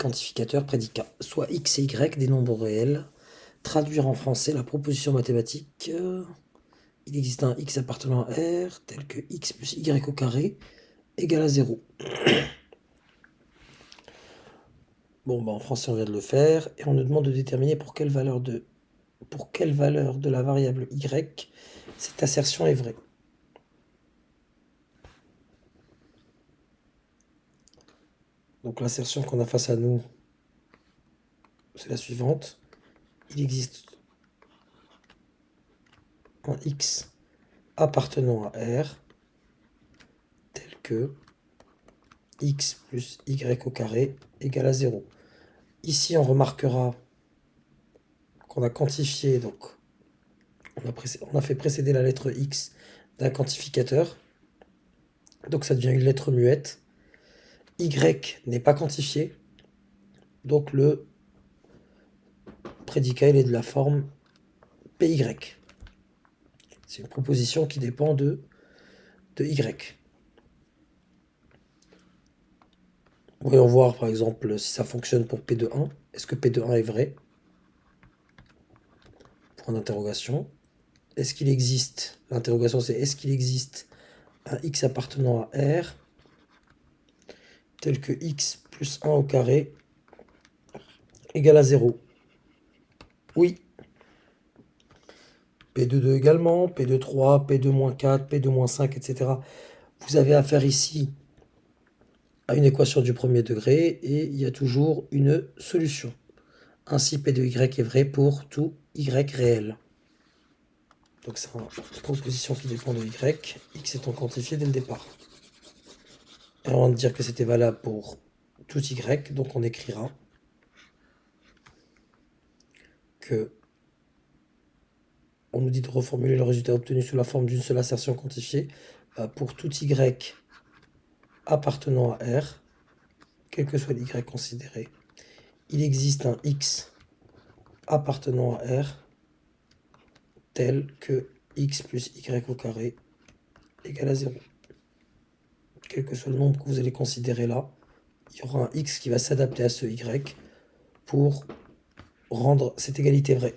quantificateur, prédicat. Soit x et y des nombres réels. Traduire en français la proposition mathématique. Il existe un x appartenant à R, tel que x plus y au carré égale à 0. Bon, en français, on vient de le faire. Et on nous demande de déterminer pour quelle valeur de la variable y cette assertion est vraie. Donc l'assertion qu'on a face à nous, c'est la suivante. Il existe un x appartenant à R, tel que x plus y au carré égale à 0. Ici, on remarquera qu'on a quantifié, donc on a fait précéder la lettre x d'un quantificateur, donc ça devient une lettre muette. Y n'est pas quantifié, donc le prédicat il est de la forme PY. C'est une proposition qui dépend de Y. Voyons voir par exemple si ça fonctionne pour P de 1. Est-ce que P de 1 est vrai? Point d'interrogation. Est-ce qu'il existe, l'interrogation c'est est-ce qu'il existe un x appartenant à R tel que x plus 1 au carré égale à 0? Oui. P de 2 également, P de 3, P de moins 4, P de moins 5, etc. Vous avez affaire ici à une équation du premier degré et il y a toujours une solution. Ainsi, P de y est vrai pour tout y réel. Donc c'est une proposition qui dépend de y. X étant quantifié dès le départ. Et on va dire que c'était valable pour tout y, donc on écrira que on nous dit de reformuler le résultat obtenu sous la forme d'une seule assertion quantifiée pour tout y appartenant à R, quel que soit l'y considéré. Il existe un x appartenant à R tel que x plus y au carré égale à 0. Quel que soit le nombre que vous allez considérer là, il y aura un x qui va s'adapter à ce y pour rendre cette égalité vraie.